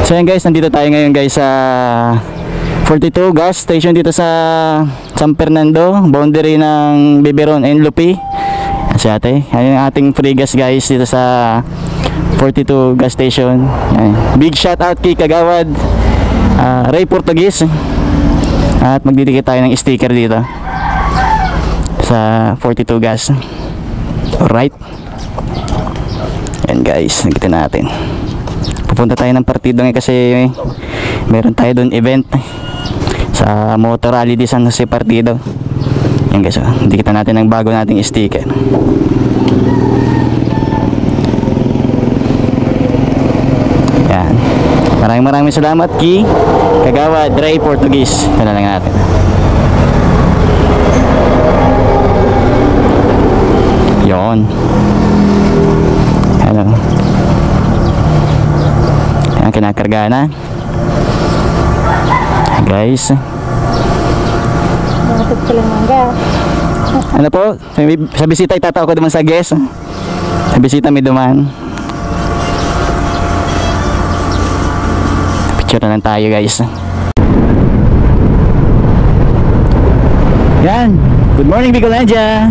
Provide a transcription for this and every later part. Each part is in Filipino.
So yan guys, nandito tayo ngayon guys sa 42 gas station dito sa San Fernando, boundary ng Biberon and Lupi. Si ate, yan yung ating free gas guys dito sa 42 gas station. Yan. Big shout out kay Kagawad Ray Portuguese. At magdidikit tayo ng sticker dito sa 42 gas. Alright. Yan guys, nagkita natin. Pupunta tayo ng partido ngayon kasi meron tayo doon event sa Motor Rally di San Jose Partido. Yan guys, dikita natin ang bago nating sticker. Yan. Maraming salamat kay Kagawad Ray Portuguese. Ito na lang natin. Yon. Hello. Yan, kinakarga na. Guys. Ano po? Sa bisita itatao ko naman sa guest. Sa bisita may duman. Picture na lang tayo guys. Yan. Good morning Bicolandia.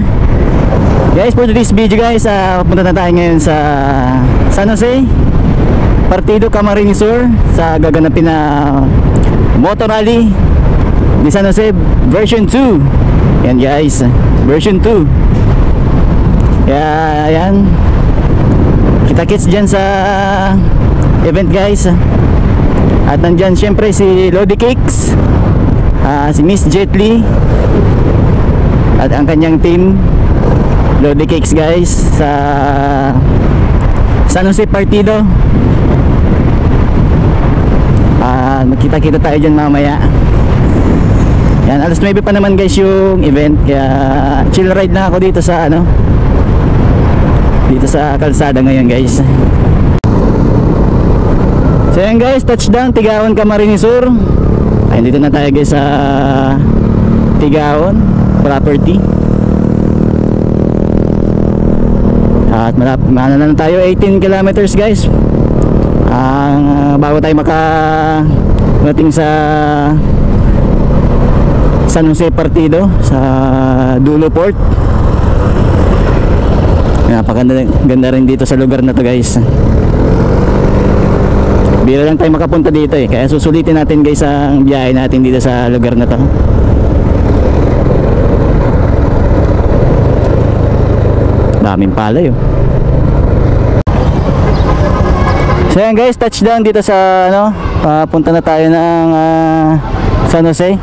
Guys, for today's video guys, pupunta na tayo ngayon sa San Jose Partido Camarines Sur sa gaganapin na Motor Rally di San Jose version 2. Yan guys, version 2. Yan. Kita-kits dyan sa event guys. At nandyan syempre si Lodi Cakes, si Miss Jetly at ang kanyang team Lodi Cakes guys sa San Jose Partido. Magkita-kita tayo dyan mamaya. Yan, alas 9 pa naman guys yung event, kaya chill ride na ako dito sa dito sa kalsada ngayon guys. So yan guys, touchdown Tigaon Camarines Sur. Ayun, dito na tayo guys sa Tigaon property. At mana na tayo 18 kilometers guys. Bago tayo makarating sa San Jose Partido sa Dulo Port. Napakaganda rin dito sa lugar na to guys. Bira lang tayo makapunta dito kaya susulitin natin guys ang biyahe natin dito sa lugar na to. Daming palay So yan guys, touchdown dito sa papunta na tayo ng San Jose.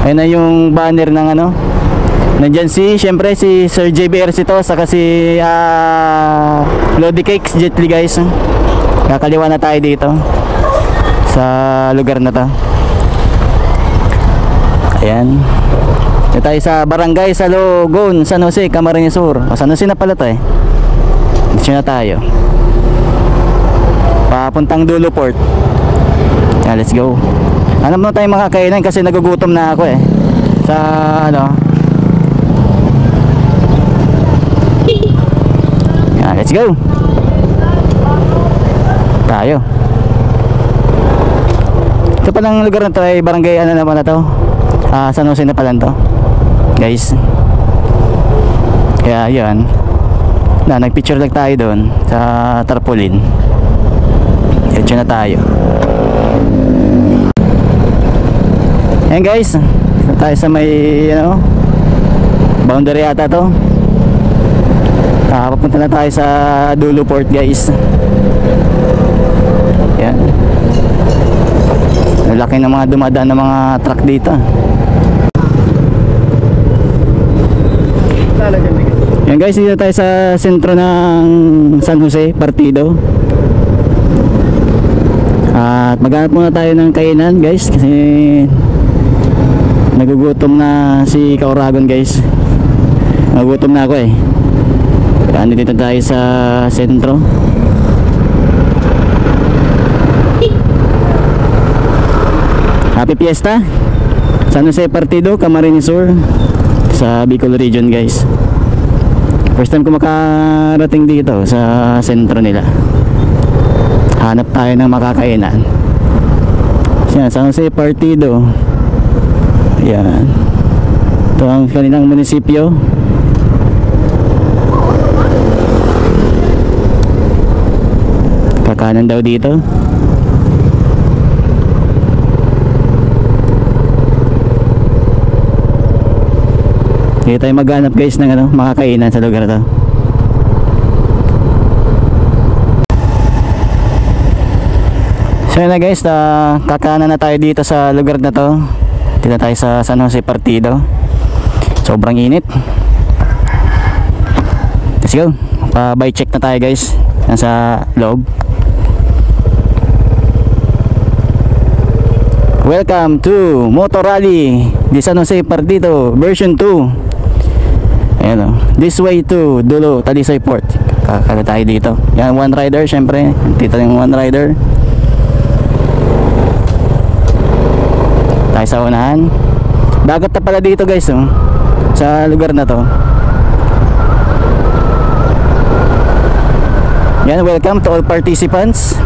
Ayun na yung banner ng nandyan syempre si Sir JBR to, saka si Lodi Cakes Jetly guys. Kakaliwa na tayo dito sa lugar na to. Ayan. Dito tayo sa barangay Salogon, San Jose, Camarines Sur. San Jose na pala to Dito na tayo. Papuntang Dulo Port. Yeah, let's go. Hanap na tayo makakainan kasi nagugutom na ako sa yeah, let's go. Tayo. Ito palang lugar na to ay barangay naman na to. San Jose na pala to guys. Kaya yan nagpicture lang tayo doon sa tarpaulin. Diretso na tayo. Ayan guys, tayo sa may boundary ata to. Papunta na tayo sa Dulo Port guys. Yan. Laki ng mga dumadaan ng mga truck dito. Yan guys, dito tayo sa sentro ng San Jose Partido. At maghanap muna tayo ng kainan guys kasi nagugutom na si Kauragon guys. Nagugutom na ako Kaya dito tayo sa sentro. Happy Fiesta San Jose Partido, Camarines Sur sa Bicol region guys. First time ko makarating dito sa sentro nila. Hanap tayo ng makakainan. Yan, San Jose Partido. Yan. Ito ang kanilang munisipyo. Kakanan daw dito. Dito tayo maghanap guys ng ano, makakainan sa lugar na to. So yun na guys, kakanan na tayo dito sa lugar na to. Dito tayo sa San Jose Partido. Sobrang init. Let's go. Pa-bike check na tayo guys. Nasa loob. Welcome to Motor Rally di San Jose Partido version 2. Ayan o. This way to Dulo, Talisay Port. Kakala tayo dito. Yan, one rider syempre. Dito yung one rider. Tayo sa unahan. Dagat na pala dito guys oh, sa lugar na to. Yan, welcome to all participants.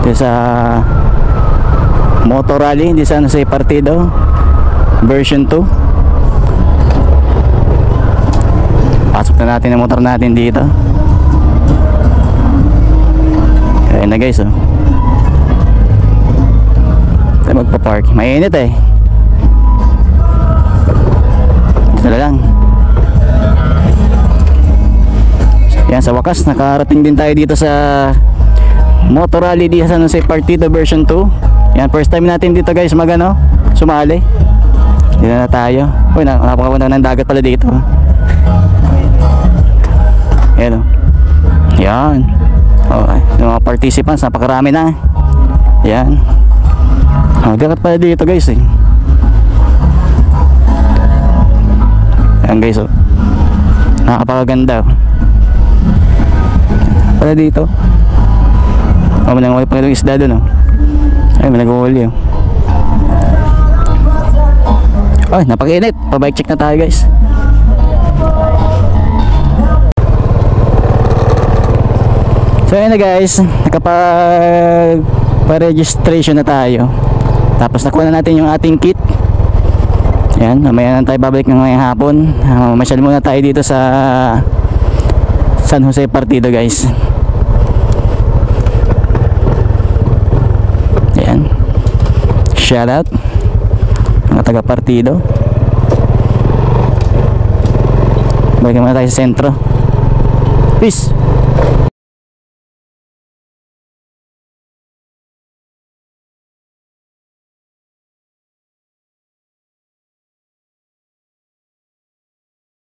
Ito sa Motor Rally di San Jose Partido version 2. Pasok na natin ang motor natin dito. Kaya na guys oh. Tayo magpa-park. Mainit eh. Ito na lang. Yan, sa wakas nakarating din tayo dito sa Motor Rally di San Jose Partido version 2. Yan, first time natin dito guys magano, sumali. Dito na tayo. Uy, napakaganda ng dagat pala dito. Yan o. Yan. Okay. Yung mga participants, napakarami na. Yan. Dagat pala dito guys eh. Yan guys oh. Nakakapaganda oh. Pala dito. May nanguhuli pa yung isda dun oh. Ay, may nag-uuli oh. Ay, napaka-init. Pa-bike check na tayo guys. So ayun na guys, nakapag-registration na tayo. Tapos nakuha na natin yung ating kit. Yan, mamaya na tayo babalik ng ngayong hapon. Masyal muna tayo dito sa San Jose Partido guys. Yan. Shout out mga taga Partido. Balik muna tayo sa sentro. Peace.